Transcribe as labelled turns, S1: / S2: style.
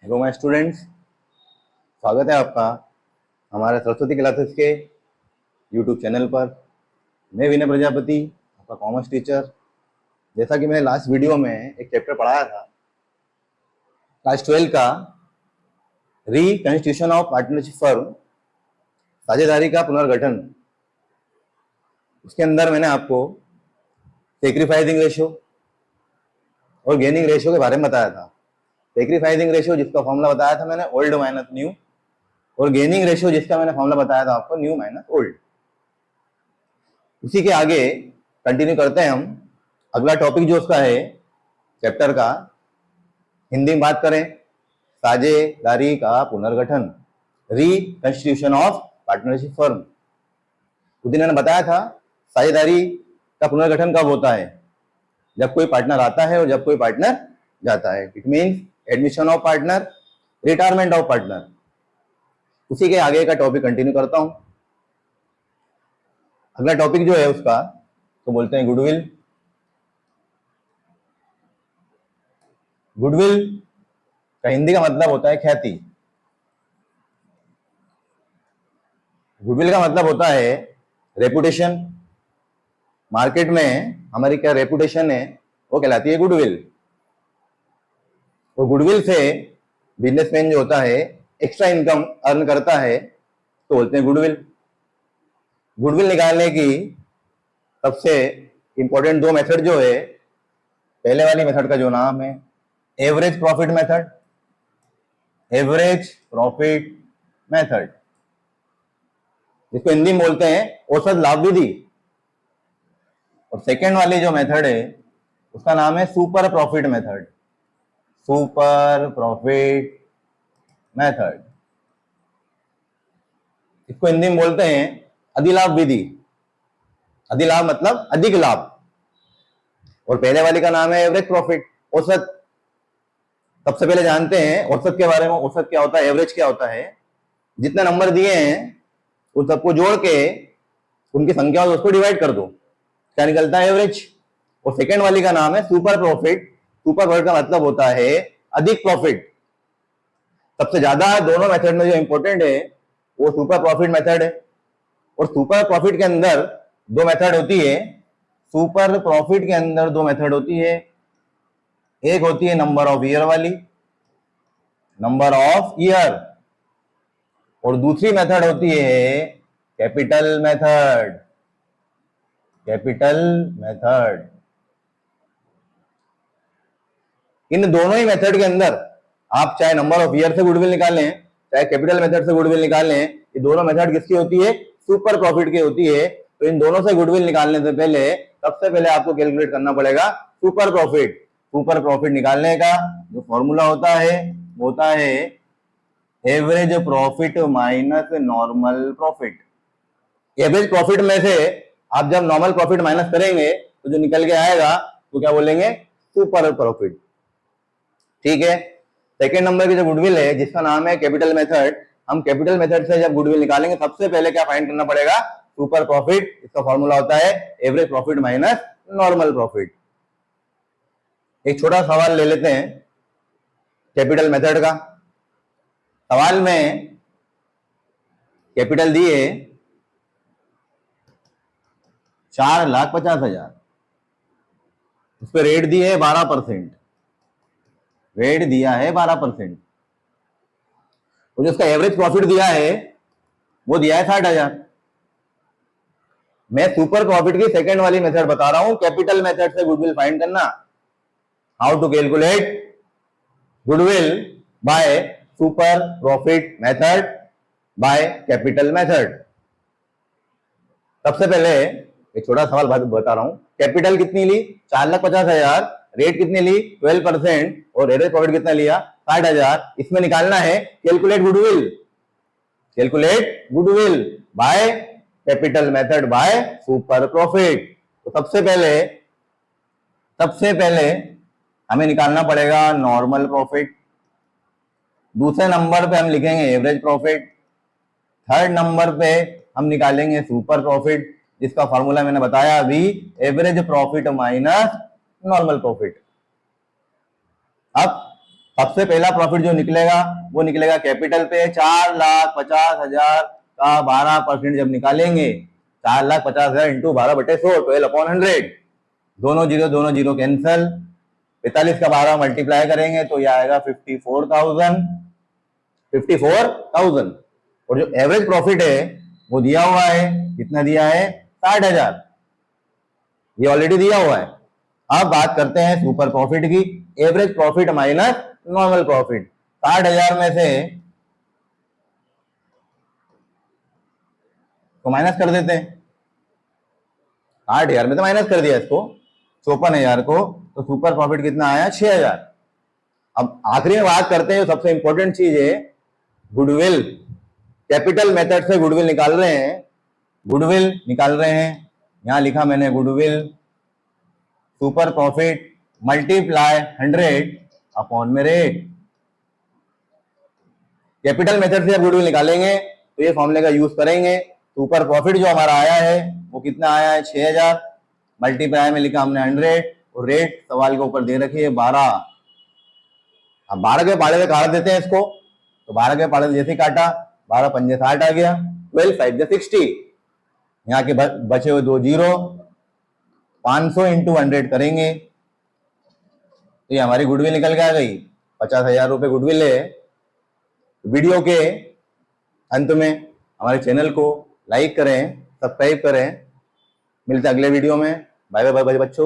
S1: Hello my students, स्वागत है आपका हमारे सरस्वती क्लासेस के यूट्यूब चैनल पर। मैं विनय प्रजापति, आपका कॉमर्स टीचर। जैसा कि मैंने लास्ट वीडियो में एक चैप्टर पढ़ाया था क्लास 12 का, रिकंस्टिट्यूशन ऑफ पार्टनरशिप फर्म, साझेदारी का पुनर्गठन। उसके अंदर मैंने आपको सेक्रीफाइसिंग रेशियो और गेनिंग रेशियो के बारे में बताया था। सेक्रीफाइसिंग रेशियो जिसका फॉर्मूला बताया था मैंने ओल्ड माइनस न्यू, और गेनिंग रेशियो जिसका मैंने फॉर्मूला बताया था आपको न्यू माइनस ओल्ड। उसी के आगे कंटिन्यू करते हैं हम। अगला टॉपिक जो उसका है चैप्टर का, हिंदी में बात करें, साझेदारी का पुनर्गठन, रिकंस्टिट्यूशन ऑफ पार्टनरशिप फर्म। उस दिन मैंने बताया था साझेदारी का पुनर्गठन कब होता है, जब कोई पार्टनर आता है और जब कोई पार्टनर जाता है। It means admission of partner, retirement of partner. उसी के आगे का टॉपिक कंटिन्यू करता हूं। अगला टॉपिक जो है उसका तो बोलते हैं गुडविल। गुडविल का हिंदी का मतलब होता है ख्याति। गुडविल का मतलब होता है रेपुटेशन। मार्केट में हमारी क्या रेपुटेशन है वो कहलाती है गुडविल। और गुडविल से बिजनेसमैन जो होता है एक्स्ट्रा इनकम अर्न करता है तो बोलते हैं गुडविल। गुडविल निकालने की सबसे इंपॉर्टेंट दो मेथड जो है, पहले वाली मेथड का जो नाम है average profit method, average profit method, जिसको हिंदी में बोलते हैं औसत लाभ विधि। और सेकेंड वाली जो मेथड है उसका नाम है super profit method, super profit method. इसको हिंदी में बोलते हैं अधिलाभ विधि। अधिलाभ मतलब अधिक लाभ। और पहले वाली का नाम है एवरेज प्रॉफिट, औसत। सबसे पहले जानते हैं औसत के बारे में। औसत क्या होता है, एवरेज क्या होता है। जितने नंबर दिए हैं उन सबको जोड़ के उनकी संख्या और उसको डिवाइड कर दो, क्या निकलता है, एवरेज। और सेकेंड वाली का नाम है सुपर प्रॉफिट। सुपर प्रॉफिट का मतलब होता है अधिक प्रॉफिट। सबसे ज्यादा दोनों मेथड में जो इंपॉर्टेंट है वो सुपर प्रॉफिट मेथड है। और सुपर प्रॉफिट के अंदर दो मेथड होती है। सुपर प्रॉफिट के अंदर दो मेथड होती है। एक होती है नंबर ऑफ ईयर वाली, नंबर ऑफ ईयर, और दूसरी मेथड होती है कैपिटल मेथड, कैपिटल मेथड। इन दोनों ही मेथड के अंदर आप चाहे नंबर ऑफ ईयर से गुडविल निकालें, चाहे कैपिटल मेथड से गुडविल निकालें, ये दोनों मेथड किसकी होती है, सुपर प्रॉफिट की होती है। तो इन दोनों से गुडविल निकालने से पहले सबसे पहले आपको कैलकुलेट करना पड़ेगा सुपर प्रॉफिट। सुपर प्रॉफिट निकालने का जो फॉर्मूला होता है वो होता है average profit minus normal profit. Average profit में से आप जब नॉर्मल प्रॉफिट माइनस करेंगे तो जो निकल के आएगा तो क्या बोलेंगे, सुपर प्रॉफिट। ठीक है। सेकेंड नंबर की जो गुडविल है जिसका नाम है कैपिटल मेथड, हम कैपिटल मेथड से जब गुडविल निकालेंगे सबसे पहले क्या फाइंड करना पड़ेगा, सुपर प्रॉफिट। इसका फॉर्मूला होता है average profit minus normal profit. एक छोटा सवाल ले लेते हैं कैपिटल मेथड का। सवाल में कैपिटल दिए 4,50,000, उस पर रेट दिए है 12%, रेट दिया है 12%। और जो उसका एवरेज प्रॉफिट दिया है वो दिया है 60,000। मैं सुपर प्रॉफिट की सेकंड वाली मेथड बता रहा हूं, कैपिटल मेथड से गुडविल फाइंड करना। How to calculate goodwill by super profit method by capital method. सबसे पहले एक छोटा सवाल बता रहा हूं। कैपिटल कितनी ली, 4,50,000, रेट कितनी ली 12%, और एवरेज प्रॉफिट कितना लिया 60,000। इसमें निकालना है calculate goodwill, calculate goodwill by capital method by super profit. तो सबसे पहले हमें निकालना पड़ेगा नॉर्मल प्रॉफिट। दूसरे नंबर पे हम लिखेंगे एवरेज प्रॉफिट। थर्ड नंबर पे हम निकालेंगे सुपर प्रॉफिट, जिसका फॉर्मूला मैंने बताया अभी, average profit minus normal profit. अब सबसे पहला प्रॉफिट जो निकलेगा वो निकलेगा कैपिटल पे। 4,50,000 का 12% जब निकालेंगे, 4,50,000 इंटू 12/100, 12/100, दोनों जीरो कैंसल। 45 का 12 मल्टीप्लाई करेंगे तो ये आएगा 54,000। और जो एवरेज प्रॉफिट है वो दिया हुआ है, कितना दिया है? 60,000, ये ऑलरेडी दिया हुआ है। अब बात करते हैं सुपर प्रॉफिट की। Average profit minus normal profit. 60,000 में से तो माइनस कर देते हैं। 60,000 में तो माइनस कर दिया इसको, 54,000 को, तो सुपर प्रॉफिट कितना आया? 6,000। अब आखिरी में बात करते हैं, सबसे इंपॉर्टेंट चीज है गुडविल। कैपिटल मेथड से गुडविल निकाल रहे हैं, गुडविल निकाल रहे हैं। यहां लिखा मैंने goodwill super profit multiply 100 upon में रेट। कैपिटल मेथड से अब गुडविल निकालेंगे तो ये फॉर्मूले का यूज करेंगे। सुपर प्रॉफिट जो हमारा आया है वो कितना आया है? 6,000। मल्टीप्लाई में लिखा हमने 100 और रेट सवाल के ऊपर दे रखी है 12। अब 12 के पाड़े से काट देते हैं इसको, तो 12 के पाड़े से जैसे काटा, 12 पंजे 60 आ गया, 12 5 60। यहाँ के बचे हुए 2 जीरो, 500 इंटू 100 करेंगे तो ये हमारी गुडविल निकल के आ गई। 50,000 रुपए गुडविल है। वीडियो के अंत में हमारे चैनल को लाइक करें, सब्सक्राइब करें। मिलते हैं अगले वीडियो में। बाय बाय बाय बच्चों।